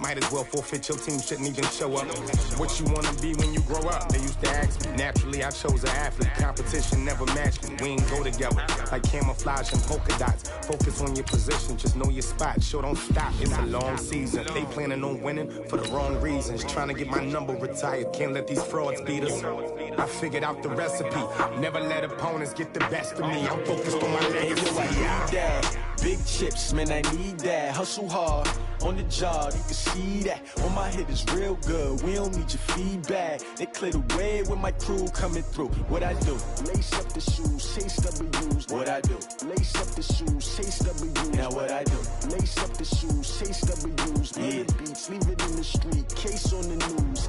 Might as well forfeit, your team shouldn't even show up. What you wanna be when you grow up? They used to ask me. Naturally, I chose an athlete. Competition never matched me. We ain't go together. Like camouflage and polka dots. Focus on your position, just know your spot. Sure, don't stop, it's a long season. They planning on winning for the wrong reasons. Trying to get my number retired. Can't let these frauds beat us. I figured out the recipe. Never let opponents get the best of me. I'm focused on my legacy. Big chips, man, I need that. Hustle hard on the job, you can see that. On my hit is real good. We don't need your feedback. They clear the way with my crew coming through. What I do? Lace up the shoes, chase W's. What I do? Lace up the shoes, chase W's. Now what I do? Lace up the shoes, chase W's. Yeah. The beats, leave it in the street. Case on the news.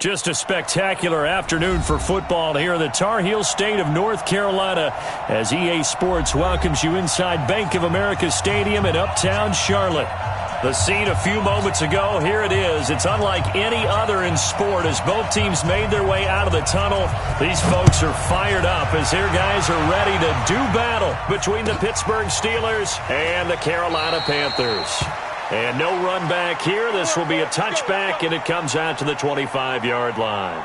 Just a spectacular afternoon for football here in the Tar Heel state of North Carolina as EA Sports welcomes you inside Bank of America Stadium in Uptown Charlotte. The scene a few moments ago, here it is. It's unlike any other in sport as both teams made their way out of the tunnel. These folks are fired up as their guys are ready to do battle between the Pittsburgh Steelers and the Carolina Panthers. And no run back here. This will be a touchback, and it comes out to the 25-yard line.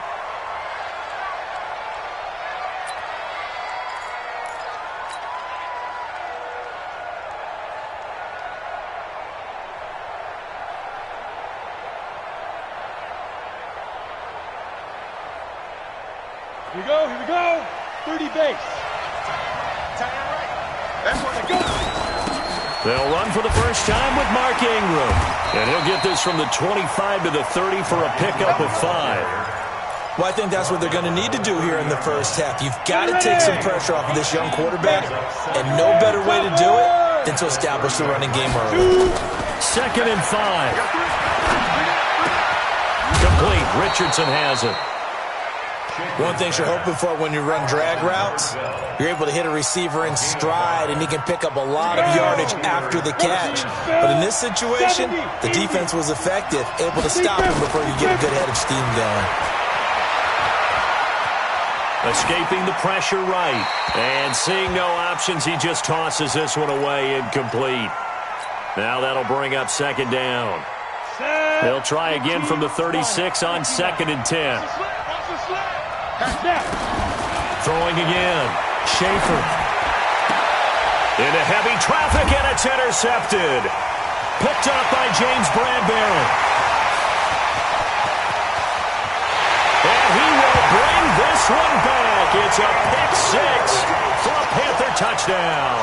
Here we go. 30 base. Tie it right. That's where they go. They'll run for the first time with Mark Ingram. And he'll get this from the 25 to the 30 for a pickup of 5. Well, I think that's what they're going to need to do here in the first half. You've got to take some pressure off of this young quarterback, and no better way to do it than to establish the running game early. 2nd and 5. Complete. Richardson has it. One thing you're hoping for when you run drag routes, you're able to hit a receiver in stride, and he can pick up a lot of yardage after the catch. But in this situation, the defense was effective, able to stop him before you get a good head of steam going. Escaping the pressure right. And seeing no options, he just tosses this one away incomplete. Now that'll bring up 2nd down. They'll try again from the 36 on 2nd and 10. Throwing again. Schaefer. Into heavy traffic, and it's intercepted. Picked up by James Bradbury. And he will bring this one back. It's a pick 6 for a Panther touchdown.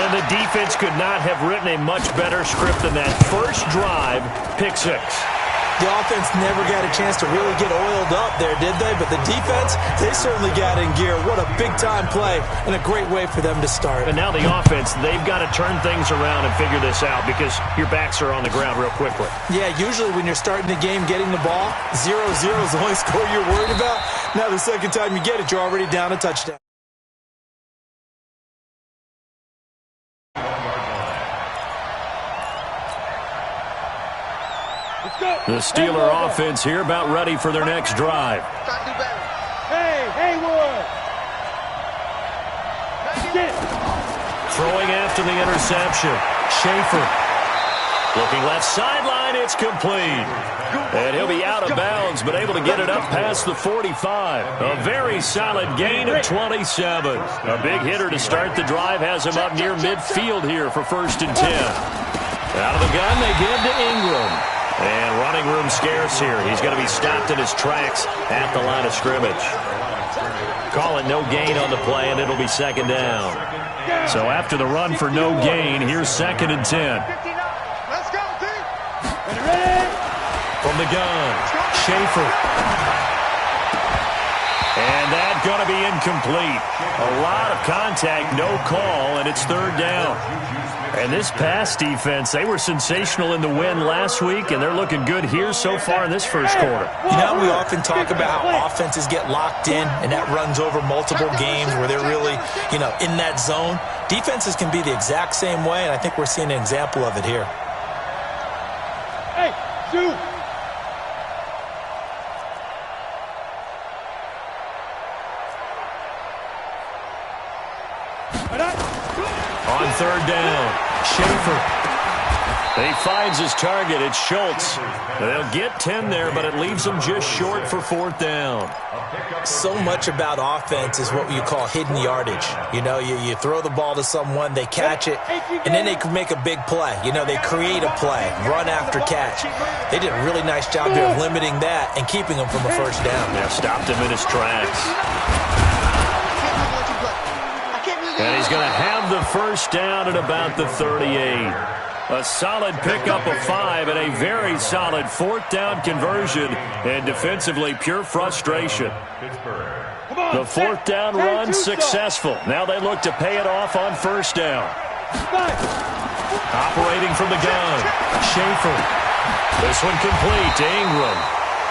And the defense could not have written a much better script than that first drive, pick 6. The offense never got a chance to really get oiled up there, did they? But the defense, they certainly got in gear. What a big-time play and a great way for them to start. And now the offense, they've got to turn things around and figure this out because your backs are on the ground real quickly. Yeah, usually when you're starting the game getting the ball, 0-0 is the only score you're worried about. Now the second time you get it, you're already down a touchdown. The Steeler offense here about ready for their next drive. Hey, Haywood! Throwing after the interception. Schaefer. Looking left sideline, it's complete. And he'll be out of bounds, but able to get it up past the 45. A very solid gain of 27. A big hitter to start the drive has him up near midfield here for 1st and 10. Out of the gun, they give to Ingram. And running room scarce here. He's going to be stopped in his tracks at the line of scrimmage. Call it no gain on the play, and it'll be 2nd down. So after the run for no gain, here's 2nd and 10. Let's go, team! From the gun, Schaefer. And that's going to be incomplete. A lot of contact, no call, and it's 3rd down. And this pass defense, they were sensational in the win last week, and they're looking good here so far in this first quarter. You know, we often talk about how offenses get locked in, and that runs over multiple games where they're really, you know, in that zone. Defenses can be the exact same way, and I think we're seeing an example of it here. Hey, shoot! On third down, Schaefer. He finds his target. It's Schultz. They'll get 10 there, but it leaves them just short for fourth down. So much about offense is what you call hidden yardage. You know, you throw the ball to someone, they catch it, and then they can make a big play. You know, they create a play, run after catch. They did a really nice job there of limiting that and keeping him from a first down. Yeah, stopped him in his tracks. And he's going to have the first down at about the 38. A solid pickup of 5 and a very solid fourth down conversion. And defensively, pure frustration. The fourth down run successful. Now they look to pay it off on first down. Operating from the gun, Schaefer. This one complete to Ingram.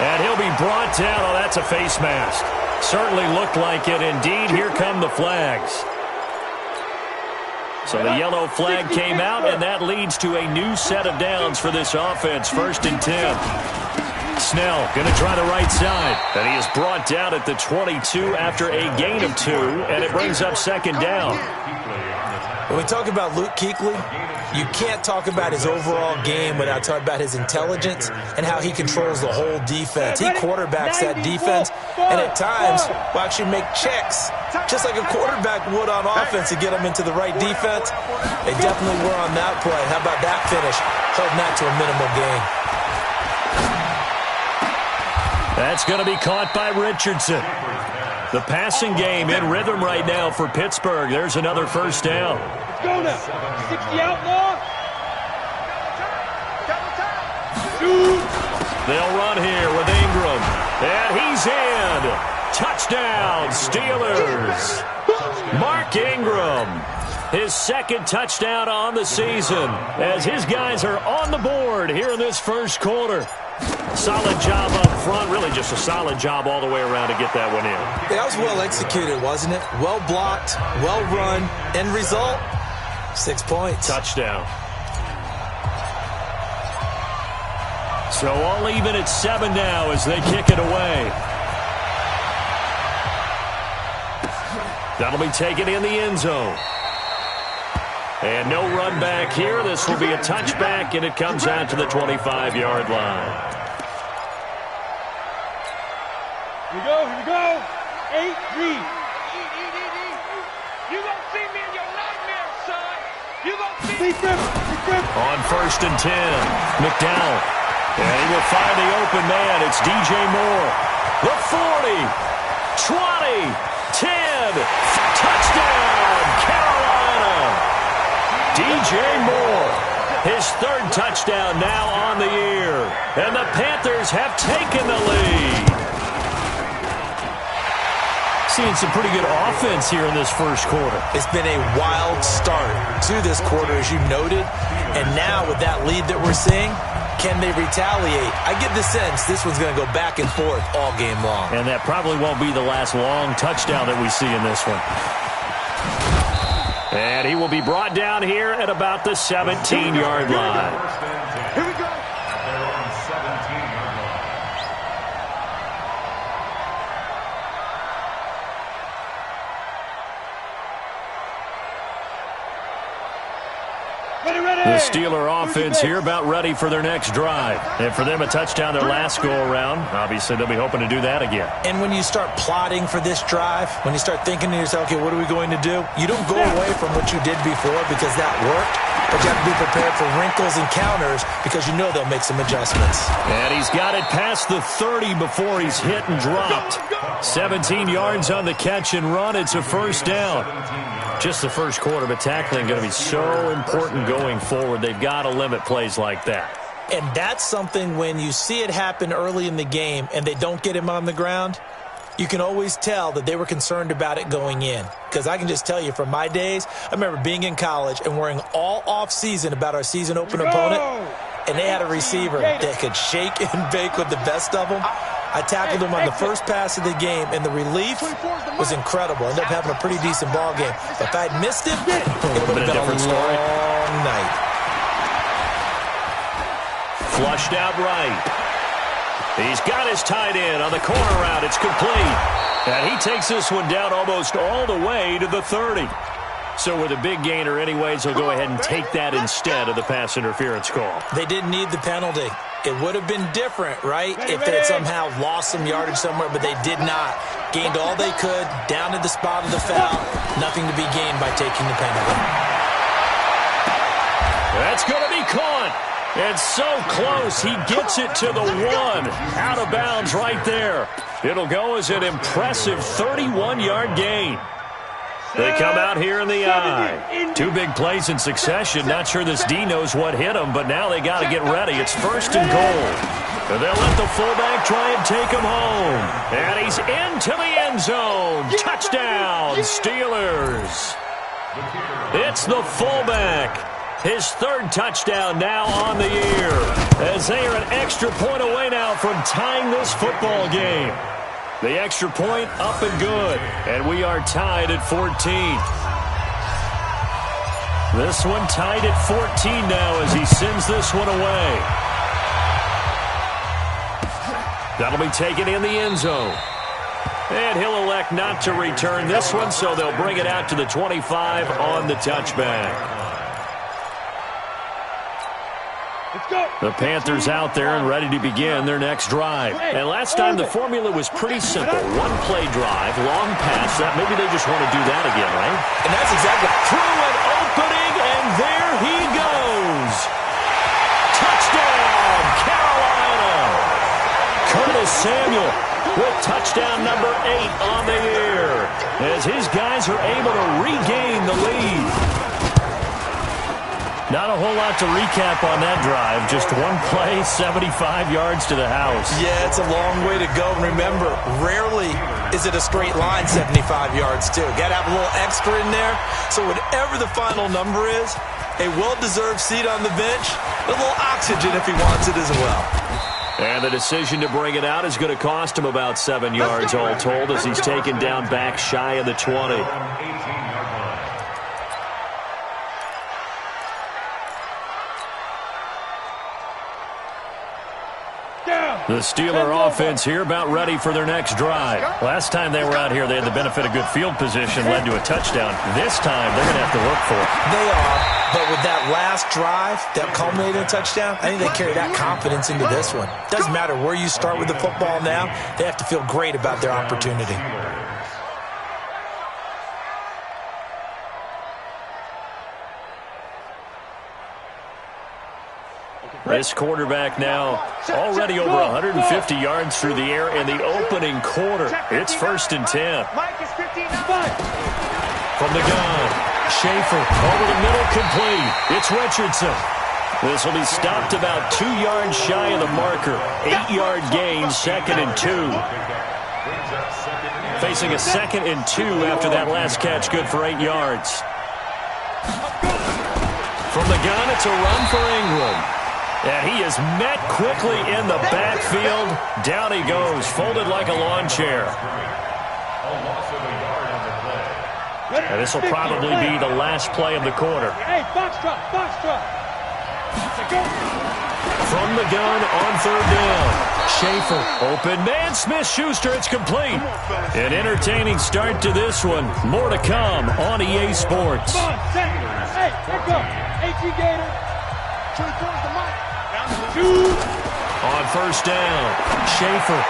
And he'll be brought down. Oh, that's a face mask. Certainly looked like it. Indeed, here come the flags. So the yellow flag came out, and that leads to a new set of downs for this offense. 1st and 10. Snell going to try the right side. And he is brought down at the 22 after a gain of 2, and it brings up second down. When we talk about Luke Kuechly, you can't talk about his overall game without talking about his intelligence and how he controls the whole defense. He quarterbacks that defense, and at times will actually make checks, just like a quarterback would on offense to get them into the right defense. They definitely were on that play. How about that finish? Holding that to a minimal gain. That's going to be caught by Richardson. The passing game in rhythm right now for Pittsburgh. There's another first down. Let's go now. 60 outlaw. They'll run here with Ingram. And he's in. Touchdown, Steelers. Mark Ingram. His second touchdown on the season as his guys are on the board here in this first quarter. Solid job up front. Really just a solid job all the way around to get that one in. Yeah, that was well executed, wasn't it? Well blocked, well run. End result, 6 points. Touchdown. So all even at 7 now as they kick it away. That'll be taken in the end zone. And no run back here. This will be a touchback, and it comes out to the 25-yard line. Here we go, here we go. 8 read. You gonna see me in your nightmare, son. You gonna see me. On 1st and 10, McDowell. And he will find the open man. It's DJ Moore. The 40, 20, 10. Touchdown, Carolina. DJ Moore, his 3rd touchdown now on the year. And the Panthers have taken the lead. Seeing some pretty good offense here in this first quarter. It's been a wild start to this quarter, as you noted. And now with that lead that we're seeing, can they retaliate? I get the sense this one's going to go back and forth all game long. And that probably won't be the last long touchdown that we see in this one. And he will be brought down here at about the 17-yard line. Here we go. The Steeler offense here about ready for their next drive. And for them, a touchdown their last go-around. Obviously, they'll be hoping to do that again. And when you start plotting for this drive, when you start thinking to yourself, okay, what are we going to do? You don't go away from what you did before because that worked. But you have to be prepared for wrinkles and counters because you know they'll make some adjustments. And he's got it past the 30 before he's hit and dropped. 17 yards on the catch and run. It's a first down. Just the first quarter, but tackling going to be so important going forward. They've got to limit plays like that. And that's something when you see it happen early in the game and they don't get him on the ground, you can always tell that they were concerned about it going in. Because I can just tell you from my days, I remember being in college and worrying all off-season about our season opener opponent, and they had a receiver that could shake and bake with the best of them. I tackled him on the first pass of the game, and the relief was incredible. Ended up having a pretty decent ball game. But if I had missed him, it would have been a long night. Flushed out right. He's got his tight end on the corner route. It's complete. And he takes this one down almost all the way to the 30. So with a big gainer anyways, he'll go ahead and take that instead of the pass interference call. They didn't need the penalty. It would have been different, right, if they had somehow lost some yardage somewhere, but they did not. Gained all they could, down to the spot of the foul. Nothing to be gained by taking the penalty. That's going to be caught. And so close, he gets it to the 1. Out of bounds right there. It'll go as an impressive 31-yard gain. They come out here in the I. 2 big plays in succession. Not sure this D knows what hit him, but now they got to get ready. It's 1st and goal. And they'll let the fullback try and take him home. And he's into the end zone. Touchdown, Steelers. It's the fullback. His 3rd touchdown now on the year. As they are an extra point away now from tying this football game. The extra point up and good. And we are tied at 14. This one tied at 14 now as he sends this one away. That'll be taken in the end zone. And he'll elect not to return this one, so they'll bring it out to the 25 on the touchback. The Panthers out there and ready to begin their next drive. And last time the formula was pretty simple. 1-play drive, long pass. Maybe they just want to do that again, right? And that's exactly through an opening, and there he goes. Touchdown, Carolina. Curtis Samuel with touchdown number 8 on the year. As his guys are able to regain the lead. Not a whole lot to recap on that drive. Just 1 play, 75 yards to the house. Yeah, it's a long way to go. And remember, rarely is it a straight line 75 yards, too. Got to have a little extra in there. So whatever the final number is, a well-deserved seat on the bench, a little oxygen if he wants it as well. And the decision to bring it out is going to cost him about 7 yards all told as he's taken down back shy of the 20. The Steeler offense here about ready for their next drive. Last time they were out here, they had the benefit of good field position, led to a touchdown. This time, they're going to have to work for it. They are, but with that last drive that culminated in a touchdown, I think they carry that confidence into this one. Doesn't matter where you start with the football now, they have to feel great about their opportunity. This quarterback now already over 150 yards through the air in the opening quarter. It's 1st and 10. From the gun, Schaefer over the middle, complete. It's Richardson. This will be stopped about 2 yards shy of the marker. 8-yard gain, 2nd and 2. Facing a 2nd and 2 after that last catch, good for 8 yards. From the gun, it's a run for Ingram. And he is met quickly in the backfield. Down he goes, folded like a lawn chair. And this will probably be the last play of the quarter. Hey, box drop, box drop. From the gun on 3rd down. Schaefer, open man, Smith-Schuster, it's complete. An entertaining start to this one. More to come on EA Sports. Come on, set. Hey, here goes. HG Gator. 24's the mic. On 1st down, Schaefer.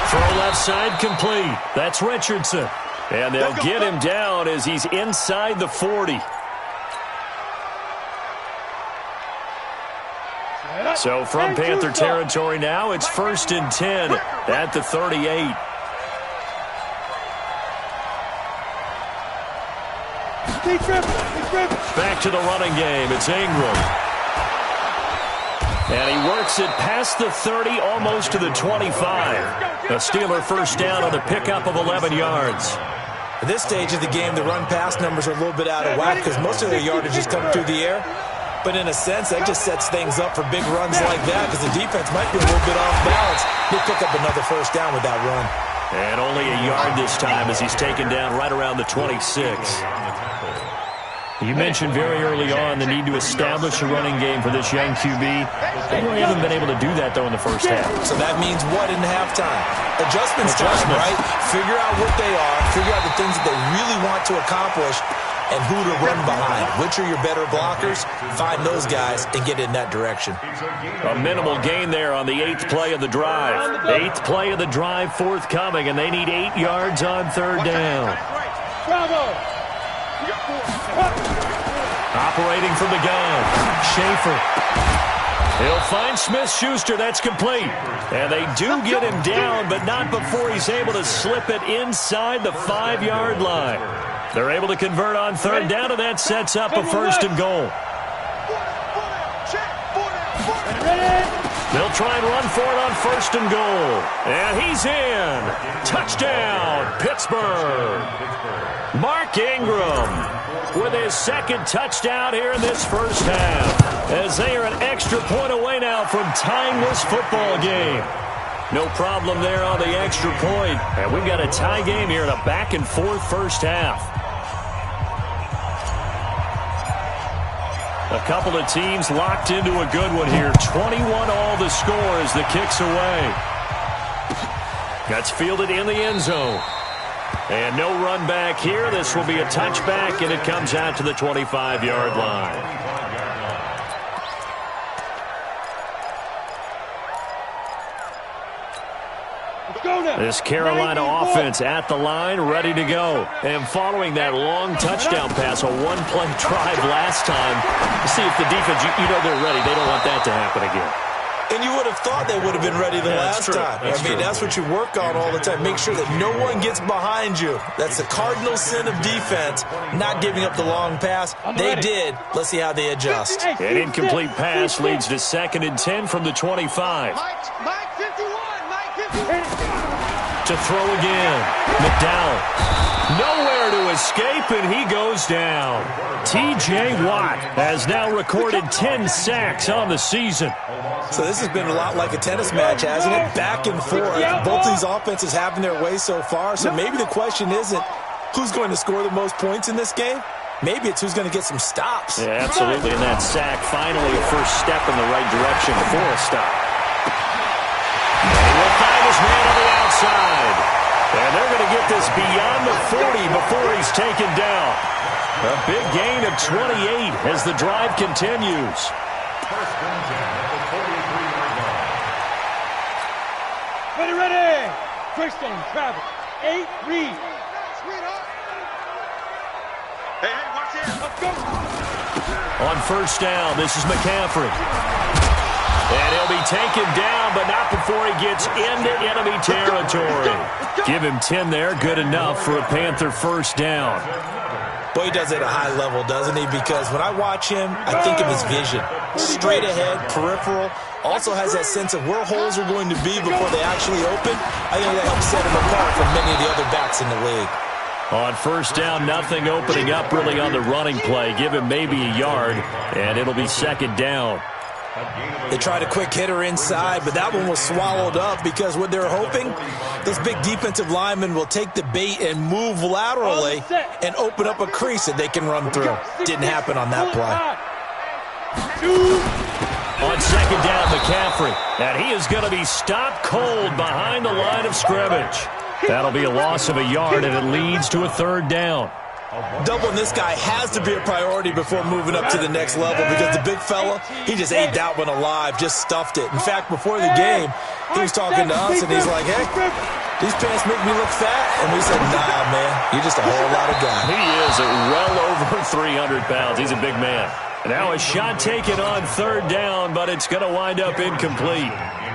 Throw left side, complete. That's Richardson. And they'll get him down as he's inside the 40. So from Panther territory now, it's 1st and 10 at the 38. Back to the running game. It's Ingram. And he works it past the 30, almost to the 25. A Steeler first down on the pickup of 11 yards. At this stage of the game, the run-pass numbers are a little bit out of whack because most of their yardage is coming through the air. But in a sense, that just sets things up for big runs like that because the defense might be a little bit off balance. They pick up another first down with that run. And only a yard this time as he's taken down right around the 26. You mentioned very early on the need to establish a running game for this young QB. They really haven't been able to do that, though, in the first half. So that means what in halftime? Adjustments time, right? Figure out what they are, figure out the things that they really want to accomplish, and who to run behind. Which are your better blockers? Find those guys and get in that direction. A minimal gain there on the 8th play of the drive. 8th play of the drive forthcoming, and they need 8 yards on third down. Bravo! Operating from the gun, Schaefer. He'll find Smith-Schuster. That's complete. And they do get him down, but not before he's able to slip it inside the 5-yard line. They're able to convert on third down, and that sets up a first and goal. They'll try and run for it on first and goal. And he's in. Touchdown, Pittsburgh. Mark Ingram with his second touchdown here in this first half, as they are an extra point away now from tying this football game. No problem there on the extra point. And we've got a tie game here in a back-and-forth first half. A couple of teams locked into a good one here. 21 all the score as the kick's away. That's fielded in the end zone. And no run back here. This will be a touchback, and it comes out to the 25-yard line. This Carolina offense at the line, ready to go. And following that long touchdown pass, a one-play drive last time, see if the defense, you know they're ready. They don't want that to happen again. And you would have thought they would have been ready the last time. That's what you work on all the time. Make sure that no one gets behind you. That's the cardinal sin of defense, not giving up the long pass. They did. Let's see how they adjust. An incomplete pass leads to 2nd and 10 from the 25. Mike 51, Mike 51. To throw again. McDowell. Nowhere to escape, and he goes down. T.J. Watt has now recorded 10 sacks on the season. So this has been a lot like a tennis match, hasn't it? Back and forth. Both these offenses having their way so far. So maybe the question isn't who's going to score the most points in this game. Maybe it's who's going to get some stops. Yeah, absolutely. And that sack, finally a first step in the right direction for a stop. And he'll find his man on the outside. And they're going to get this beyond the 40 before he's taken down. A big gain of 28 as the drive continues. Ready. First and travel. 8 read. Hey, watch it. Let's go. On first down, this is McCaffrey. And he'll be taken down, but not before he gets into enemy territory. Give him 10 there, good enough for a Panther first down. Boy, he does it at a high level, doesn't he? Because when I watch him, I think of his vision. Straight ahead, peripheral. Also has that sense of where holes are going to be before they actually open. I think that helps set him apart from many of the other backs in the league. On first down, nothing opening up really on the running play. Give him maybe a yard, and it'll be 2nd down. They tried a quick hitter inside, but that one was swallowed up because what they're hoping, those big defensive linemen will take the bait and move laterally and open up a crease that they can run through. Didn't happen on that play. On 2nd down, McCaffrey. And he is going to be stopped cold behind the line of scrimmage. That'll be a loss of a yard, and it leads to a 3rd down. Doubling this guy has to be a priority before moving up to the next level because the big fella, he just ate that one alive, just stuffed it. In fact, before the game, he was talking to us, and he's like, hey, these pants make me look fat. And we said, nah, man, you're just a whole lot of guy. He is at well over 300 pounds. He's a big man. Now a shot taken on 3rd down, but it's going to wind up incomplete.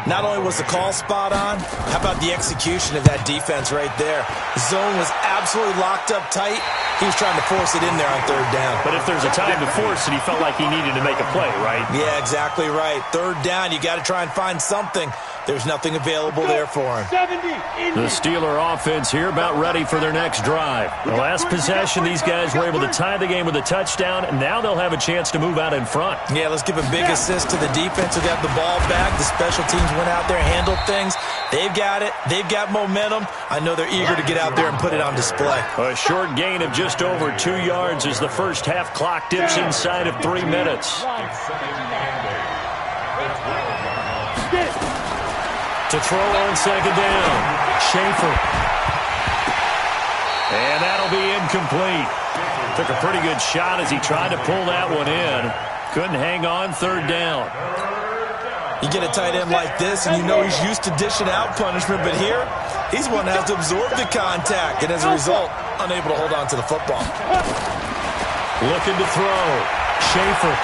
Not only was the call spot on, how about the execution of that defense right there? The zone was absolutely locked up tight. He was trying to force it in there on third down. But if there's a time to force it, he felt like he needed to make a play, right? Yeah, exactly right. Third down, you got to try and find something. There's nothing available there for him. The Steeler offense here about ready for their next drive. The last possession, these guys were able to tie the game with a touchdown, and now they'll have a chance to move out in front. Yeah, let's give a big assist to the defense who got the ball back. The special teams went out there, handled things. They've got it. They've got momentum. I know they're eager to get out there and put it on display. A short gain of just over 2 yards as the first half clock dips inside of 3 minutes. To throw on second down, Schaefer. And that'll be incomplete. Took a pretty good shot as he tried to pull that one in. Couldn't hang on third down. You get a tight end like this, and you know he's used to dishing out punishment, but here, he's one that has to absorb the contact, and as a result, unable to hold on to the football. Looking to throw, Schaefer.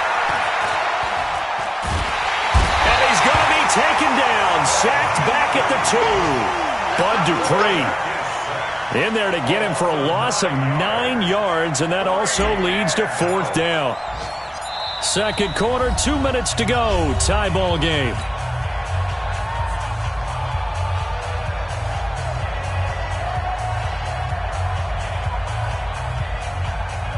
And he's going to be taken down, sacked back at the 2. Bud Dupree in there to get him for a loss of 9 yards, and that also leads to fourth down. Second quarter, 2 minutes to go. Tie ball game.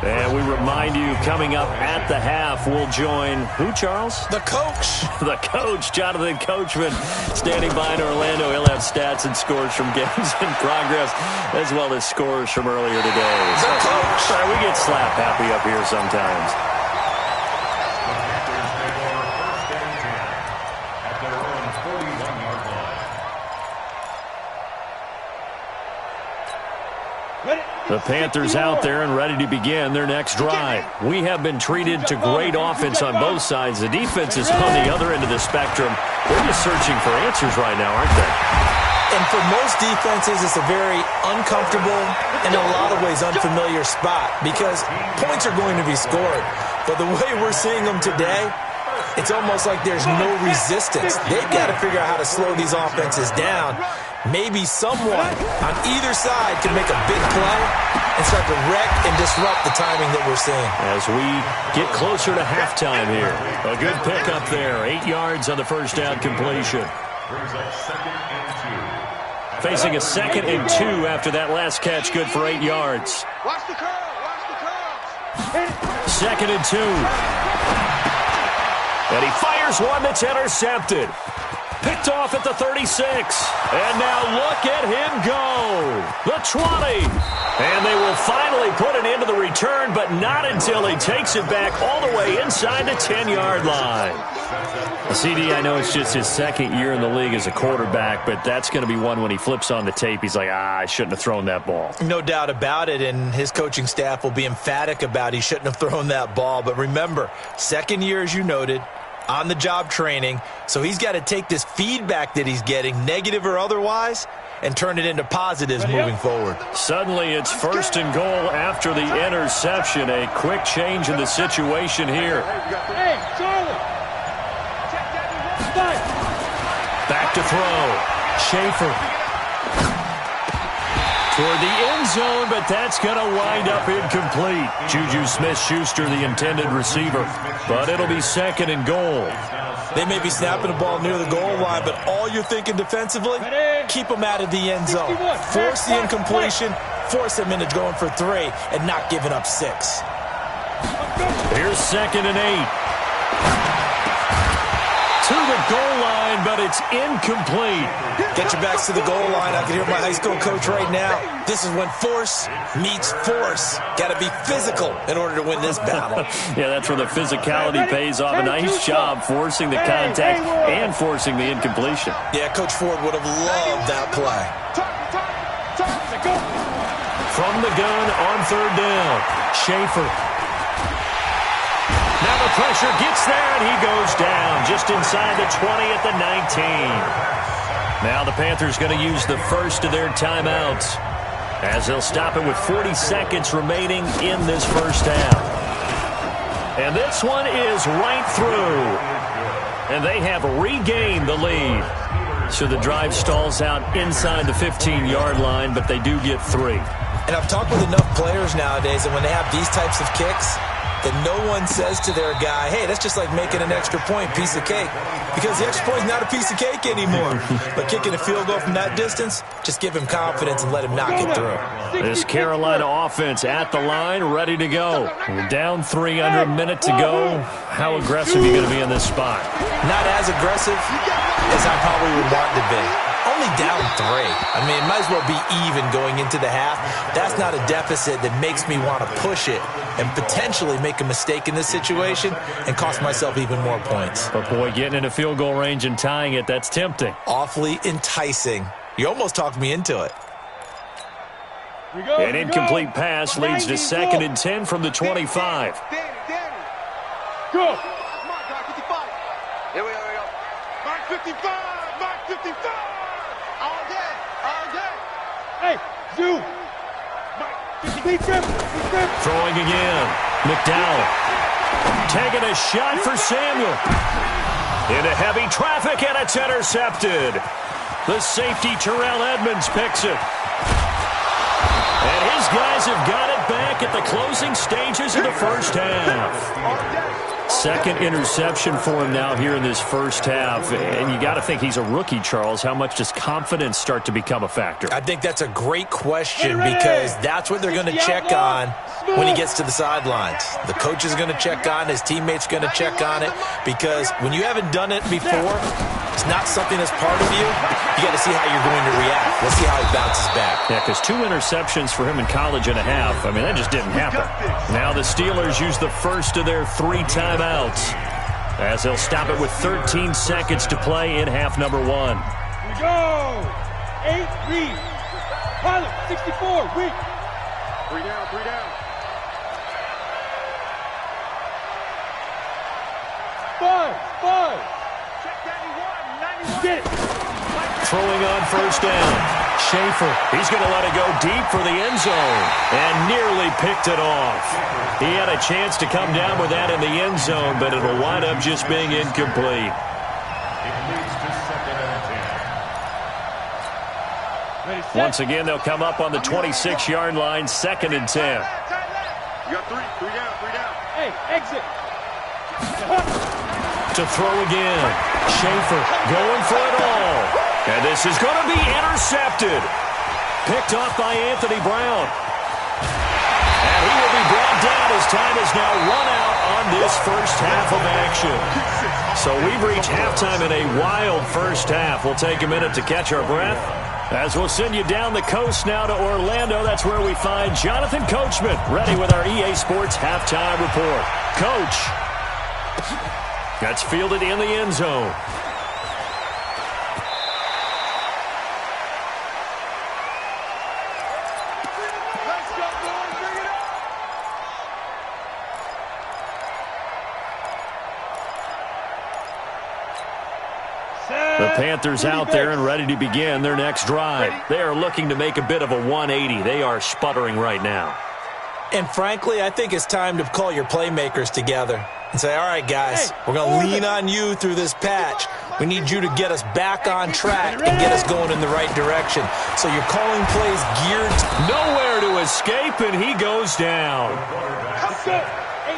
And we remind you, coming up at the half, we'll join who, Charles? The coach. The coach, Jonathan Coachman, standing by in Orlando. He'll have stats and scores from games in progress, as well as scores from earlier today. The coach. Sorry, we get slap happy up here sometimes. The Panthers out there and ready to begin their next drive. We have been treated to great offense on both sides. The defense is on the other end of the spectrum. They're just searching for answers right now, aren't they? And for most defenses, it's a very uncomfortable and in a lot of ways unfamiliar spot because points are going to be scored. But the way we're seeing them today, it's almost like there's no resistance. They've got to figure out how to slow these offenses down. Maybe someone on either side can make a big play and start to wreck and disrupt the timing that we're seeing. As we get closer to halftime here. A good pickup there. 8 yards on the first down completion. Facing a 2nd and 2 after that last catch. Good for 8 yards. Watch the curl. Watch the curl. 2nd and 2. And he fires one that's intercepted. Picked off at the 36. And now look at him go. The 20. And they will finally put an end to the return, but not until he takes it back all the way inside the 10-yard line. CD, I know it's just his second year in the league as a quarterback, but that's going to be one when he flips on the tape, he's like, I shouldn't have thrown that ball. No doubt about it, and his coaching staff will be emphatic about he shouldn't have thrown that ball. But remember, second year, as you noted, on-the-job training, so he's got to take this feedback that he's getting, negative or otherwise, and turn it into positives moving forward. Suddenly it's 1st and goal after the interception. A quick change in the situation here. Hey, Charlie. Back to throw. Schaefer. Toward the end zone, but that's going to wind up incomplete. Juju Smith-Schuster, the intended receiver. But it'll be 2nd and goal. They may be snapping the ball near the goal line, but all you're thinking defensively, keep them out of the end zone. Force the incompletion, force them into going for 3, and not giving up 6. Here's 2nd and 8. To the goal line, but it's incomplete. Get your backs to the goal line. I can hear my high school coach right now. This is when force meets force. Got to be physical in order to win this battle. Yeah, that's where the physicality pays off. A nice job forcing the contact and forcing the incompletion. Yeah, Coach Ford would have loved that play. From the gun on 3rd down, Schaefer. Now the pressure gets there, and he goes down just inside the 20 at the 19. Now the Panthers going to use the first of their timeouts as they'll stop it with 40 seconds remaining in this first half. And this one is right through. And they have regained the lead. So the drive stalls out inside the 15-yard line, but they do get 3. And I've talked with enough players nowadays that when they have these types of kicks, that no one says to their guy, hey, that's just like making an extra point, piece of cake. Because the extra point is not a piece of cake anymore. But kicking a field goal from that distance, just give him confidence and let him knock it through. This Carolina offense at the line, ready to go. We're down 3 under a minute to go. How aggressive are you going to be in this spot? Not as aggressive as I probably would want to be. Only down 3. I mean, it might as well be even going into the half. That's not a deficit that makes me want to push it and potentially make a mistake in this situation and cost myself even more points. But, boy, getting into field goal range and tying it, that's tempting. Awfully enticing. You almost talked me into it. An incomplete pass leads to 2nd and 10 from the 25. Go! Here we go. Mark 55! Mark 55! All day! Hey, Zoo! Mark 55! Throwing again. McDowell taking a shot for Samuel. Into heavy traffic, and it's intercepted. The safety, Terrell Edmonds, picks it. And his guys have got it back at the closing stages of the first half. 2nd interception for him now here in this first half. And you got to think he's a rookie, Charles. How much does confidence start to become a factor? I think that's a great question because that's what they're going to check on when he gets to the sidelines. The coach is going to check on, his teammates going to check on it, because when you haven't done it before, it's not something that's part of you. You got to see how you're going to react. Let's see how he bounces back. Yeah, because 2 interceptions for him in college and a half. I mean, that just didn't happen. Now the Steelers use the first of their 3 timeouts as they'll stop it with 13 seconds to play in half number 1. Here we go! 8, read. Pilot, 64, read. 3 down. 5. Check 91. Get it. Throwing on first down. Schaefer, he's going to let it go deep for the end zone and nearly picked it off. He had a chance to come down with that in the end zone, but it'll wind up just being incomplete. Once again, they'll come up on the 26-yard line, 2nd and 10. You got 3 down. Hey, exit. To throw again. Schaefer going for it all. And this is going to be intercepted. Picked off by Anthony Brown. And he will be brought down as time is now run out on this first half of action. So we've reached halftime in a wild first half. We'll take a minute to catch our breath as we'll send you down the coast now to Orlando. That's where we find Jonathan Coachman ready with our EA Sports halftime report. Coach, that's fielded in the end zone. The Panthers out there and ready to begin their next drive. They are looking to make a bit of a 180. They are sputtering right now. And frankly, I think it's time to call your playmakers together and say, all right, guys, we're going to lean on you through this patch. We need you to get us back on track and get us going in the right direction. So you're calling plays geared. Nowhere to escape, and he goes down.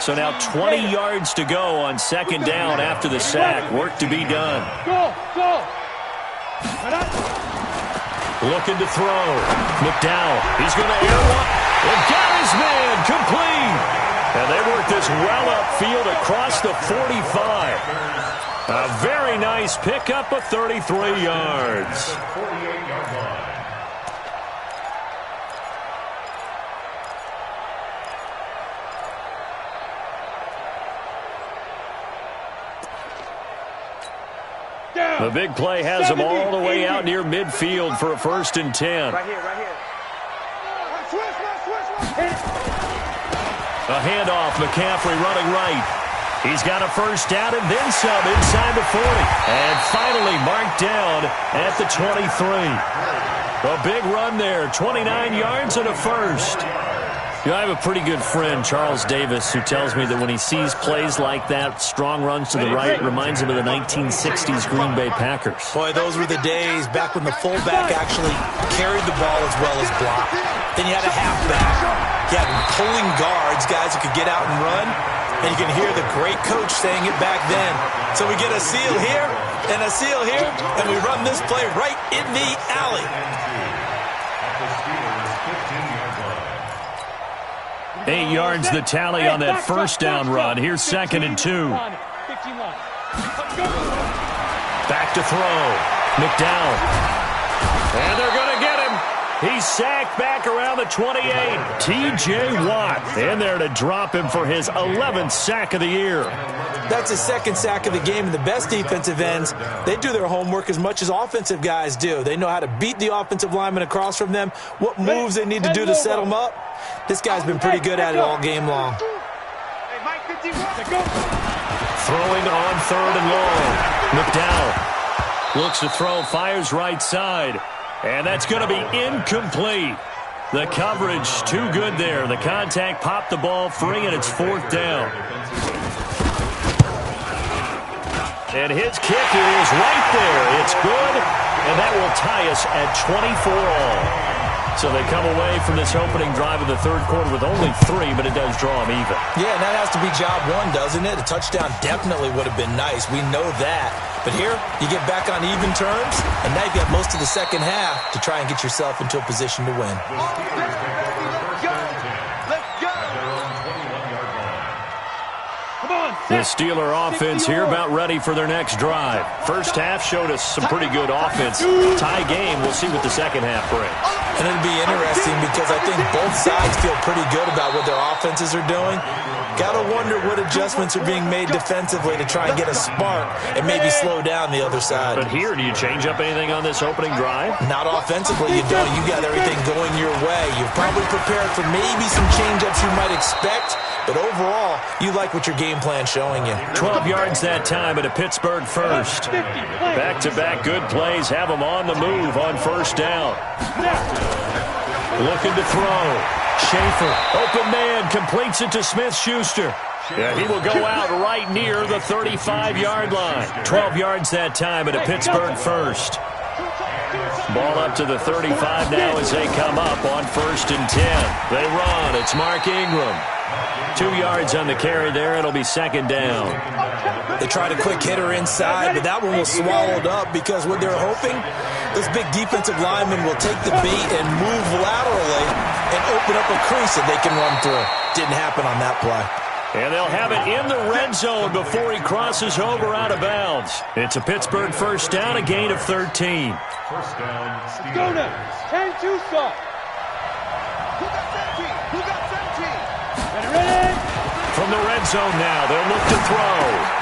So now 20 yards to go on 2nd down after the sack. Work to be done. Go. Looking to throw. McDowell, he's going to air one. And got his man complete. And they work this well upfield across the 45. A very nice pickup of 33 yards. The big play has them all the way out near midfield for a 1st and 10. Right here. A handoff, McCaffrey running right. He's got a first down and then some inside the 40. And finally marked down at the 23. A big run there, 29 yards and a first. I have a pretty good friend, Charles Davis, who tells me that when he sees plays like that, strong runs to the right, reminds him of the 1960s Green Bay Packers. Boy, those were the days back when the fullback actually carried the ball as well as blocked. Then you had a halfback. You had pulling guards, guys who could get out and run. And you can hear the great coach saying it back then. So we get a seal here and a seal here, and we run this play right in the alley. 8 yards the tally on that first down run. Here's 2nd and 2. Back to throw. McDowell. And they're going to get him. He's sacked back around the 28. T.J. Watt in there to drop him for his 11th sack of the year. That's his 2nd sack of the game, and the best defensive ends, they do their homework as much as offensive guys do. They know how to beat the offensive lineman across from them, what moves they need to do to set them up. This guy's been pretty good at it all game long. Throwing on 3rd and long. McDowell looks to throw, fires right side. And that's going to be incomplete. The coverage too good there. The contact popped the ball free, and it's 4th down. And his kick is right there. It's good, and that will tie us at 24 all. So they come away from this opening drive of the 3rd quarter with only 3, but it does draw them even. Yeah, and that has to be job 1, doesn't it? A touchdown definitely would have been nice. We know that. But here, you get back on even terms, and now you've got most of the second half to try and get yourself into a position to win. The Steeler offense here about ready for their next drive. First half showed us some pretty good offense. Tie game, we'll see what the second half brings. And it'll be interesting because I think both sides feel pretty good about what their offenses are doing. Got to wonder what adjustments are being made defensively to try and get a spark and maybe slow down the other side. But here, do you change up anything on this opening drive? Not offensively, you don't. You got everything going your way. You've probably prepared for maybe some change-ups you might expect, but overall, you like what your game plan's showing you. 12 yards that time at a Pittsburgh first. Back-to-back good plays have them on the move on 1st down. Looking to throw. Schaefer, open man, completes it to Smith-Schuster. Yeah, he will go out right near the 35-yard line. 12 yards that time at a Pittsburgh first. Ball up to the 35 now as they come up on 1st and 10. They run. It's Mark Ingram. 2 yards on the carry there. It'll be 2nd down. They tried a quick hitter inside, but that one was swallowed up because what they're hoping, this big defensive lineman will take the beat and move laterally and open up a crease that they can run through. Didn't happen on that play. And they'll have it in the red zone before he crosses over out of bounds. It's a Pittsburgh first down, a gain of 13. First down, Steelers. Go now. 10-2 stop. Who got 17? Who got 17? Ready? From the red zone now, they'll look to throw.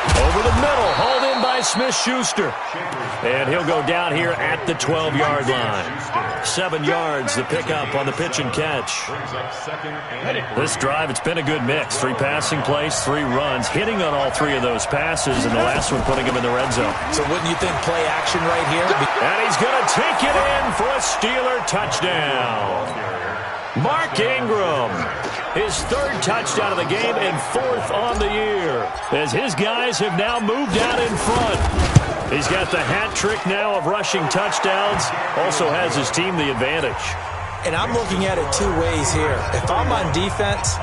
Over the middle, hauled in by Smith-Schuster. And he'll go down here at the 12-yard line. 7 yards, the pickup on the pitch and catch. This drive, it's been a good mix. 3 passing plays, 3 runs, hitting on all 3 of those passes, and the last one putting him in the red zone. So wouldn't you think play action right here? And he's going to take it in for a Steeler touchdown. Mark Ingram, his 3rd touchdown of the game and 4th on the year, as his guys have now moved out in front. He's got the hat trick now of rushing touchdowns, also has his team the advantage. And I'm looking at it 2 ways here. If I'm on defense,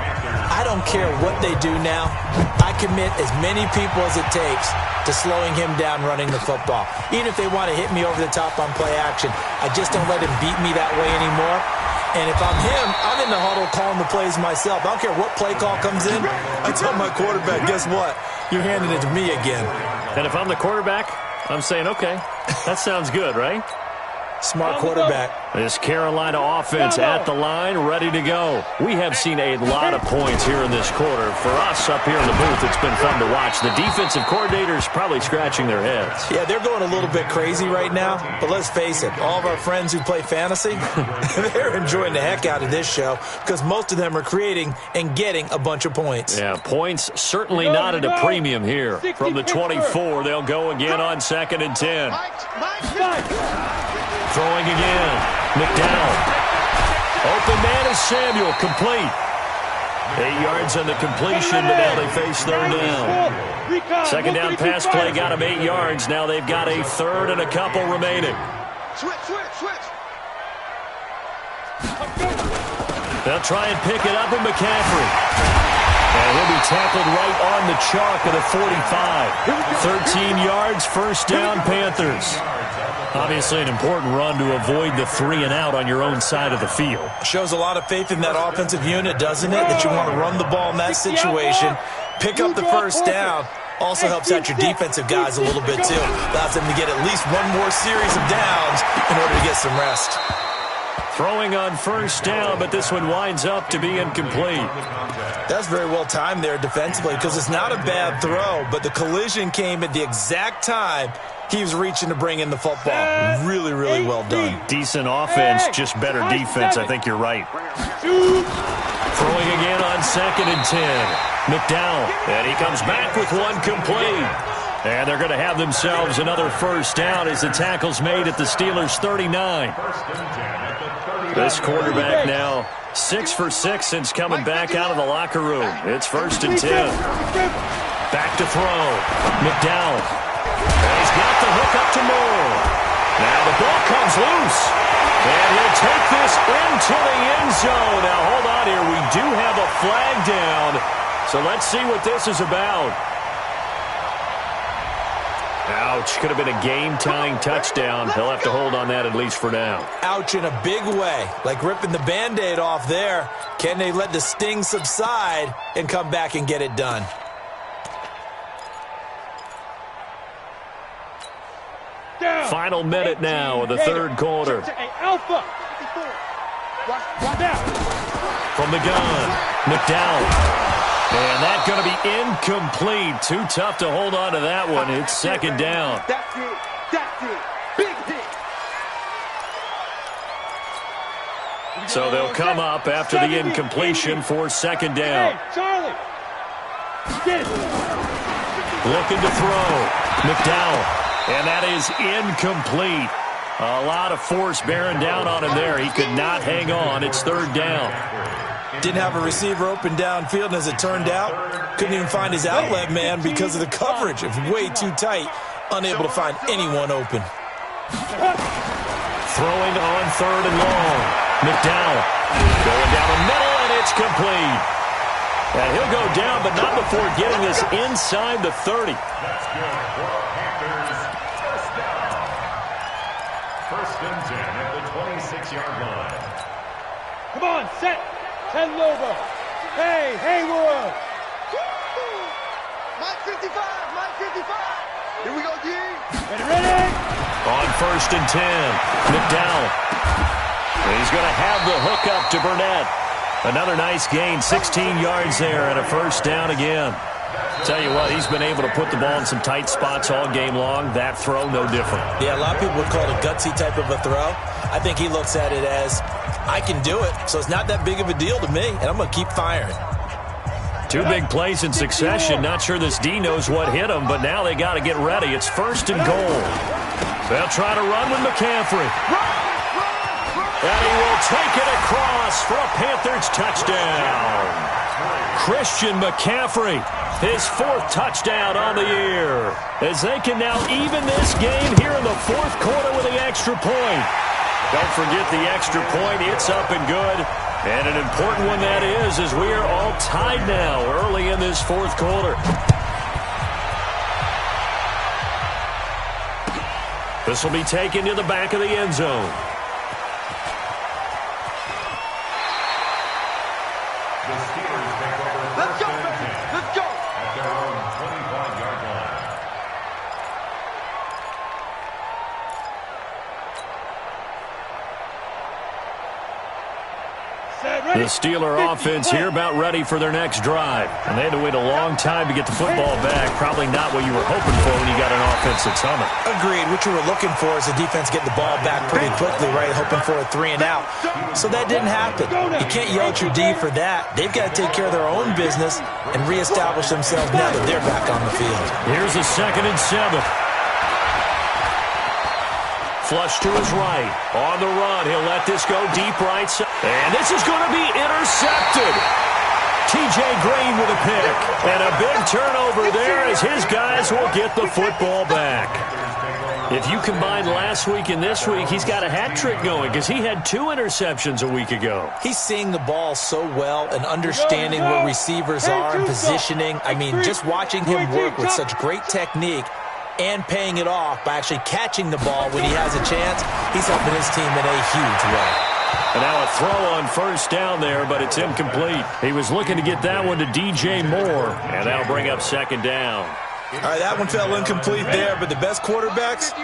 I don't care what they do now. I commit as many people as it takes to slowing him down running the football. Even if they want to hit me over the top on play action, I just don't let him beat me that way anymore. And if I'm him, I'm in the huddle calling the plays myself. I don't care what play call comes in. I tell my quarterback, guess what? You're handing it to me again. And if I'm the quarterback, I'm saying, okay, that sounds good, right? Smart quarterback. This Carolina offense at the line, ready to go. We have seen a lot of points here in this quarter. For us up here in the booth, it's been fun to watch. The defensive coordinators probably scratching their heads. Yeah, they're going a little bit crazy right now. But let's face it, all of our friends who play fantasy, they're enjoying the heck out of this show because most of them are creating and getting a bunch of points. Yeah, points certainly not at a premium here. From the 24, they'll go again on 2nd and 10. Throwing again. McDowell. Open man is Samuel, complete. 8 yards on the completion, but now they face third down. Second down pass play got them 8 yards. Now they've got a third and a couple remaining. Switch. They'll try and pick it up in McCaffrey. And he'll be tackled right on the chalk at a 45. 13 yards, first down, Panthers. Obviously an important run to avoid the 3 and out on your own side of the field. Shows a lot of faith in that offensive unit, doesn't it? That you want to run the ball in that situation. Pick up the first down. Also helps out your defensive guys a little bit, too. Allows them to get at least one more series of downs in order to get some rest. Throwing on first down, but this one winds up to be incomplete. That's very well timed there defensively because it's not a bad throw, but the collision came at the exact time he was reaching to bring in the football. Really, really well done. Decent offense, just better defense. I think you're right. Throwing again on 2nd and 10. McDowell, and he comes back with one complete. And they're going to have themselves another first down as the tackle's made at the Steelers' 39. This quarterback now 6 for 6 since coming back out of the locker room. It's 1st and 10. Back to throw. McDowell. And he's got the hook up to Moore. Now the ball comes loose. And he'll take this into the end zone. Now hold on here. We do have a flag down. So let's see what this is about. Ouch. Could have been a game-tying touchdown. He'll have to hold on that at least for now. Ouch in a big way. Like ripping the Band-Aid off there. Can they let the sting subside and come back and get it done? Final minute now of the third quarter. From the gun, McDowell. And that's going to be incomplete. Too tough to hold on to that one. It's 2nd down. That's it. Big hit. So they'll come up after the incompletion for 2nd down. Hey, Charlie. Get it. Looking to throw. McDowell. And that is incomplete. A lot of force bearing down on him there. He could not hang on. It's 3rd down. Didn't have a receiver open downfield, and as it turned out, couldn't even find his outlet man because of the coverage. It was way too tight, unable to find anyone open. Throwing on 3rd and long. McDowell going down the middle, and it's complete. And he'll go down, but not before getting this inside the 30. First and 10 at the 26-yard line. Come on, set. 10 Lobo. Hey, Haywood. Mike 55. Here we go, G. Ready? On 1st and 10, McDowell. He's going to have the hook up to Burnett. Another nice gain, 16 yards there, and a first down again. Tell you what, he's been able to put the ball in some tight spots all game long. That throw, no different. Yeah, a lot of people would call it a gutsy type of a throw. I think he looks at it as, I can do it, so it's not that big of a deal to me, and I'm going to keep firing. 2 big plays in succession. Not sure this D knows what hit him, but now they got to get ready. It's 1st and goal. They'll try to run with McCaffrey. And he will take it across for a Panthers touchdown. Christian McCaffrey, his 4th touchdown on the year, as they can now even this game here in the 4th quarter with the extra point. Don't forget the extra point. It's up and good. And an important one that is, as we are all tied now early in this 4th quarter. This will be taken to the back of the end zone. The Steelers take over. Let's go, baby. Let's go. At their own 25-yard line. The Steeler offense here about ready for their next drive. And they had to wait a long time to get the football back. Probably not what you were hoping for when you got an offense that's humming. Agreed. What you were looking for is the defense getting the ball back pretty quickly, right? Hoping for a 3 and out. So that didn't happen. You can't yell at your D for that. They've got to take care of their own business and reestablish themselves now that they're back on the field. Here's a 2nd and 7. Flush to his right. On the run, he'll let this go deep right side. And this is going to be intercepted. T.J. Green with a pick. And a big turnover there as his guys will get the football back. If you combine last week and this week, he's got a hat trick going because he had 2 interceptions a week ago. He's seeing the ball so well and understanding where receivers are and positioning. I mean, just watching him work with such great technique and paying it off by actually catching the ball when he has a chance, he's helping his team in a huge way. And now a throw on first down there, but it's incomplete. He was looking to get that one to DJ Moore, and that'll bring up second down. All right, that one fell incomplete there, but the best quarterbacks,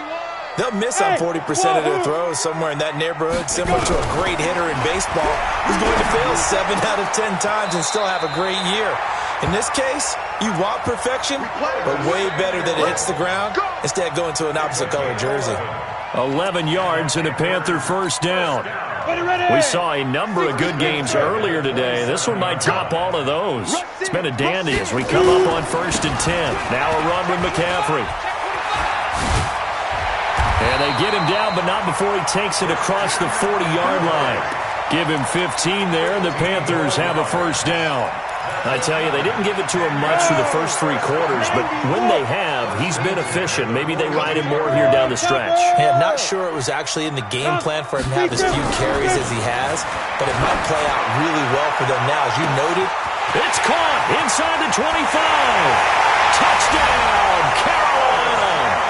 they'll miss on 40% of their throws somewhere in that neighborhood, similar to a great hitter in baseball who's going to fail 7 out of 10 times and still have a great year. In this case, you want perfection, but way better that it hits the ground instead going to an opposite color jersey. 11 yards and a Panther first down. We saw a number of good games earlier today. This one might top all of those. It's been a dandy as we come up on 1st and 10. Now a run with McCaffrey. And they get him down, but not before he takes it across the 40-yard line. Give him 15 there, and the Panthers have a first down. I tell you, they didn't give it to him much through the first 3 quarters, but when they have, he's been efficient. Maybe they ride him more here down the stretch. Yeah, I'm not sure it was actually in the game plan for him to have as few carries as he has, but it might play out really well for them now. As you noted, it's caught inside the 25. Touchdown, Carolina.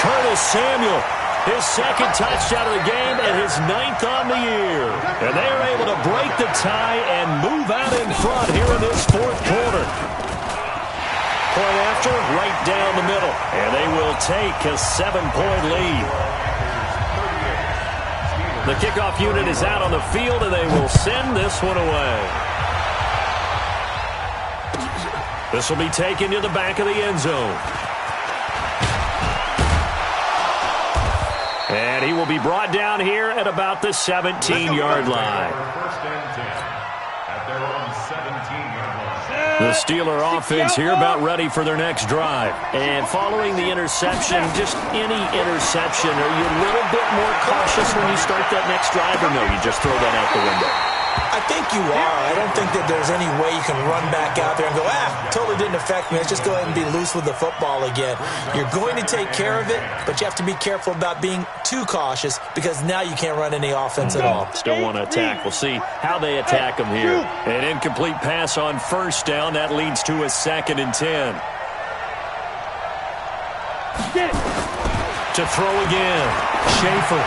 Curtis Samuel, his 2nd touchdown of the game and his 9th on the year. And they are able to break the tie and move out in front here in this 4th quarter. Point after, right down the middle. And they will take a 7-point lead. The kickoff unit is out on the field, and they will send this one away. This will be taken to the back of the end zone. And he will be brought down here at about the 17-yard line. The Steeler offense here about ready for their next drive. And following the interception, just any interception, are you a little bit more cautious when you start that next drive, or no, you just throw that out the window? I think you are. I don't think that there's any way you can run back out there and go, totally didn't affect me. Let's just go ahead and be loose with the football again. You're going to take care of it, but you have to be careful about being too cautious because now you can't run any offense at all. Still want to attack. We'll see how they attack them here. An incomplete pass on first down. That leads to a 2nd and 10. To throw again. Schaefer.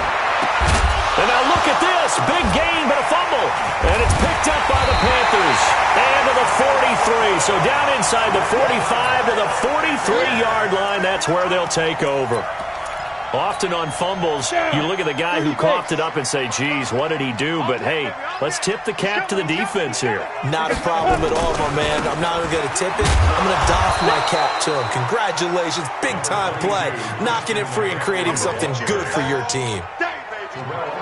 And now look at this. Big gain, but a fumble. And it's picked up by the Panthers. And to the 43. So down inside the 45 to the 43-yard line. That's where they'll take over. Often on fumbles, you look at the guy who coughed it up and say, geez, what did he do? But, hey, let's tip the cap to the defense here. Not a problem at all, my man. I'm not even going to tip it. I'm going to doff my cap to him. Congratulations. Big-time play. Knocking it free and creating something good for your team.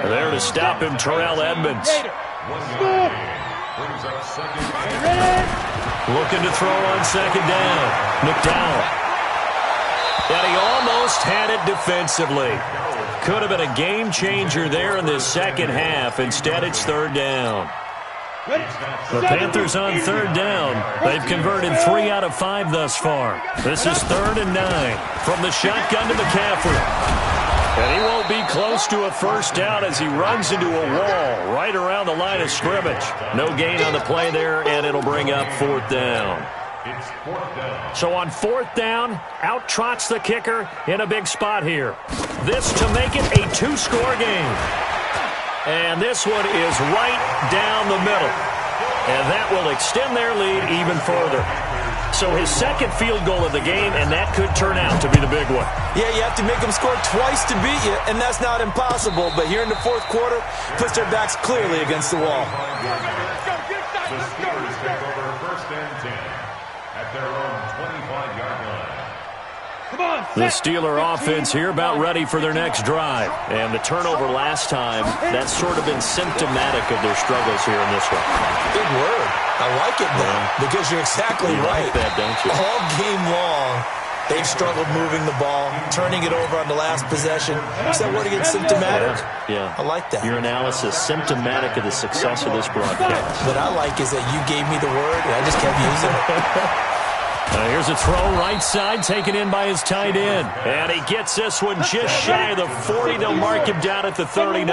There to stop him, Terrell Edmonds. Looking to throw on 2nd down. McDowell. And he almost had it defensively. Could have been a game changer there in this 2nd half. Instead, it's 3rd down. The Panthers on 3rd down. They've converted 3 out of 5 thus far. This is 3rd and 9. From the shotgun to McCaffrey. And he won't be close to a first down as he runs into a wall right around the line of scrimmage. No gain on the play there, and it'll bring up 4th down. So on 4th down, out trots the kicker in a big spot here. This to make it a 2-score game. And this one is right down the middle. And that will extend their lead even further. So his 2nd field goal of the game, and that could turn out to be the big one. Yeah, you have to make them score twice to beat you, and that's not impossible. But here in the 4th quarter, puts their backs clearly against the wall. The Steelers take over 1st and 10 at their own 25-yard line. The Steeler offense here about ready for their next drive. And the turnover last time, that's sort of been symptomatic of their struggles here in this one. Big word. I like it, though, because you're exactly right. You like that, don't you? All game long, They've struggled moving the ball, turning it over on the last possession. Is that word again, symptomatic? Yeah. I like that. Your analysis, symptomatic of the success of this broadcast. What I like is that you gave me the word, and I just kept using it. Here's a throw right side, taken in by his tight end. And he gets this one just shy of the 40. They'll mark him down at the 39.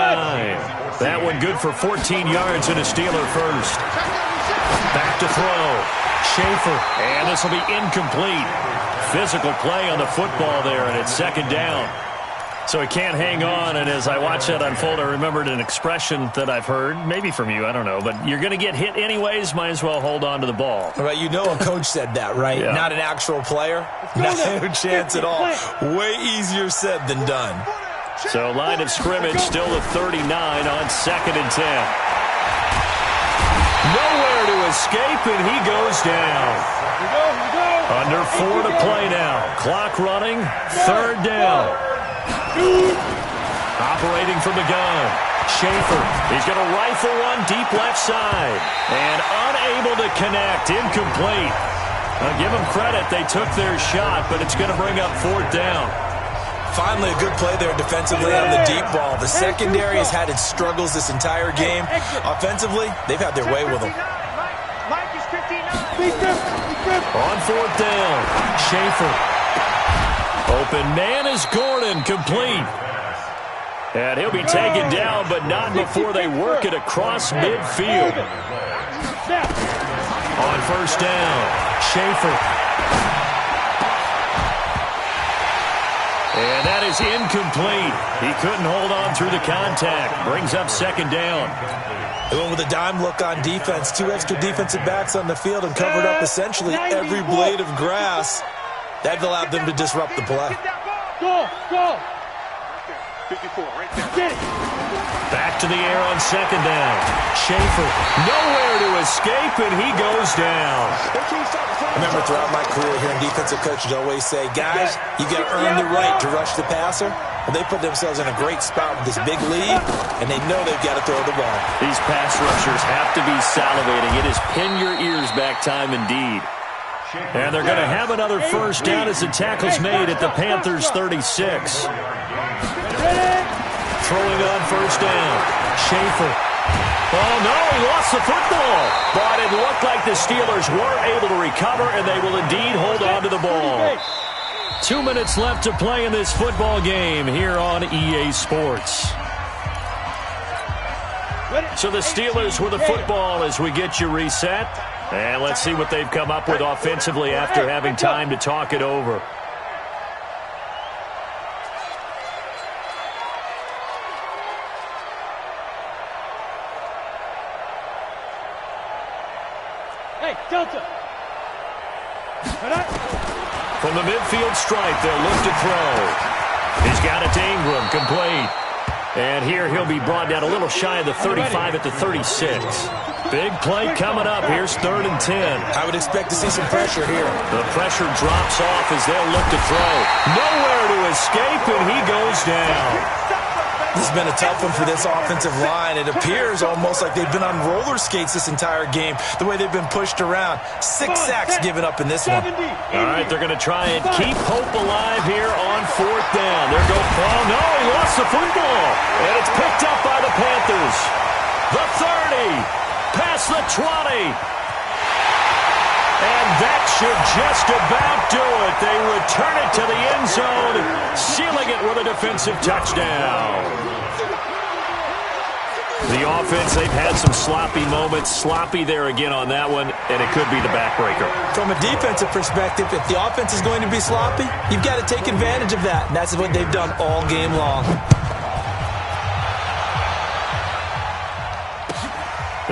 That one good for 14 yards and a Steeler first. Back to throw. Schaefer. And this will be incomplete. Physical play on the football there, and it's second down. So he can't hang on, and as I watch that unfold, I remembered an expression that I've heard, maybe from you, I don't know, but you're going to get hit anyways, might as well hold on to the ball. Right, you know a coach said that, right? Yeah. Not an actual player. No chance at all. Way easier said than done. So line of scrimmage, still the 39 on 2nd and 10. Nowhere to escape, and he goes down. Under 4 to play now. Clock running, 3rd down. Operating from the gun. Schaefer. He's going to rifle one deep left side. And unable to connect. Incomplete. Now give them credit. They took their shot, but it's going to bring up 4th down. Finally, a good play there defensively on the deep ball. The secondary has had its struggles this entire game. Offensively, they've had their way with them. On 4th down, Schaefer. Open man is Gordon, complete. And he'll be taken down, but not before they work it across midfield. On 1st down, Schaefer. And that is incomplete. He couldn't hold on through the contact. Brings up 2nd down. They went with a dime look on defense. 2 extra defensive backs on the field and covered up essentially every blade of grass. That allowed them to disrupt the play. Go! 54, right there. Back to the air on 2nd down. Schaefer, nowhere to escape, and he goes down. I remember throughout my career hearing defensive coaches always say, guys, you got to earn the right to rush the passer. Well, they put themselves in a great spot with this big lead, and they know they've got to throw the ball. These pass rushers have to be salivating. It is pin your ears back time indeed. And they're going to have another 1st down as the tackle's made at the Panthers' 36. Throwing on 1st down. Schaefer. Oh, no, he lost the football. But it looked like the Steelers were able to recover, and they will indeed hold on to the ball. 2 minutes left to play in this football game here on EA Sports. So the Steelers with the football as we get you reset. And let's see what they've come up with offensively after having time to talk it over. Hey, Delta. From the midfield stripe, they'll look to throw. He's got it to Ingram, complete. And here he'll be brought down a little shy of the 35 at the 36. Big play coming up. Here's 3rd and 10. I would expect to see some pressure here. The pressure drops off as they'll look to throw. Nowhere to escape, and he goes down. This has been a tough one for this offensive line. It appears almost like they've been on roller skates this entire game, the way they've been pushed around. 6 sacks given up in this one. All right, they're going to try and keep hope alive here on 4th down. There goes, oh no, he lost the football. And it's picked up by the Panthers. The 30, past the 20. And that should just about do it. They return it to the end zone, sealing it with a defensive touchdown. The offense, they've had some sloppy moments. Sloppy there again on that one, and it could be the backbreaker. From a defensive perspective, if the offense is going to be sloppy, you've got to take advantage of that. And that's what they've done all game long.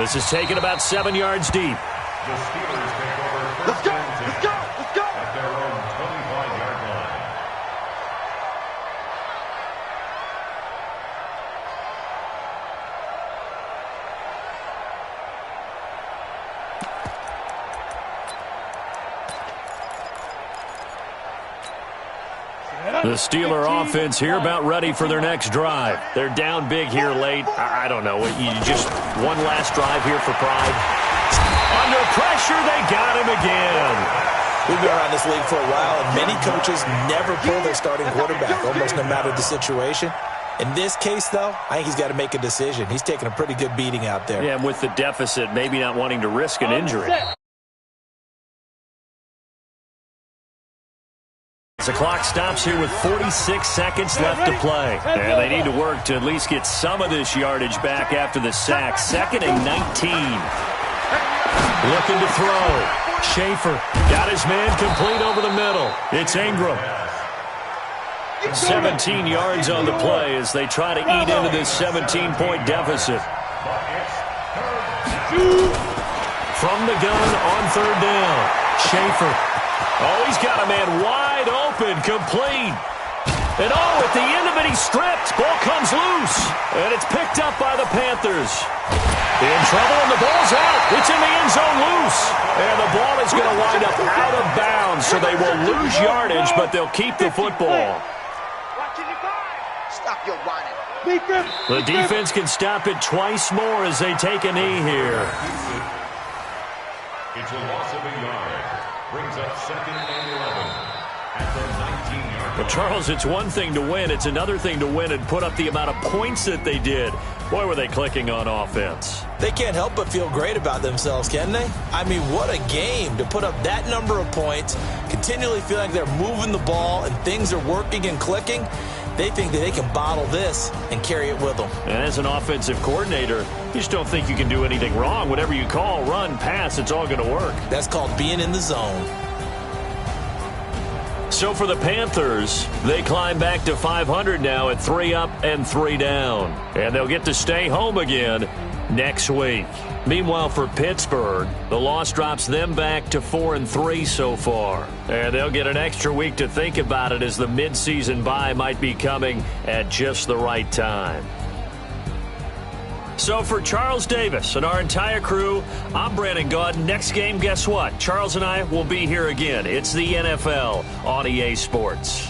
This is taken about 7 yards deep. The Steelers take over first and 10 at their own 25-yard line. The Steeler offense here about ready for their next drive. They're down big here late. I don't know. You just one last drive here for pride. Under pressure, they got him again. We've been around this league for a while, and many coaches never pull their starting quarterback, almost no matter the situation. In this case, though, I think he's got to make a decision. He's taking a pretty good beating out there. Yeah, and with the deficit, maybe not wanting to risk an injury. The clock stops here with 46 seconds left to play. And they need to work to at least get some of this yardage back after the sack. 2nd and 19. Looking to throw. Schaefer got his man complete over the middle. It's Ingram. 17 yards on the play as they try to eat into this 17-point deficit. From the gun on 3rd down. Schaefer. Oh, he's got a man wide open, complete. And oh, at the end of it, he's stripped. Ball comes loose. And it's picked up by the Panthers. In trouble, and the ball's out. It's in the end zone loose. And the ball is going to wind up out of bounds, so they will lose yardage, but they'll keep the football. Stop your whining. The defense can stop it twice more as they take a knee here. It's a loss of a yard. Brings up 2nd and 11 at the 19-yard. But Charles, it's one thing to win. It's another thing to win and put up the amount of points that they did. Boy, were they clicking on offense. They can't help but feel great about themselves, can they? I mean, what a game to put up that number of points, continually feel like they're moving the ball and things are working and clicking. They think that they can bottle this and carry it with them. And as an offensive coordinator, you just don't think you can do anything wrong. Whatever you call, run, pass, it's all going to work. That's called being in the zone. So for the Panthers, they climb back to 500 now at 3 up and 3 down. And they'll get to stay home again next week. Meanwhile, for Pittsburgh, the loss drops them back to 4-3 so far. And they'll get an extra week to think about it as the midseason bye might be coming at just the right time. So for Charles Davis and our entire crew, I'm Brandon Gaudin. Next game, guess what? Charles and I will be here again. It's the NFL on EA Sports.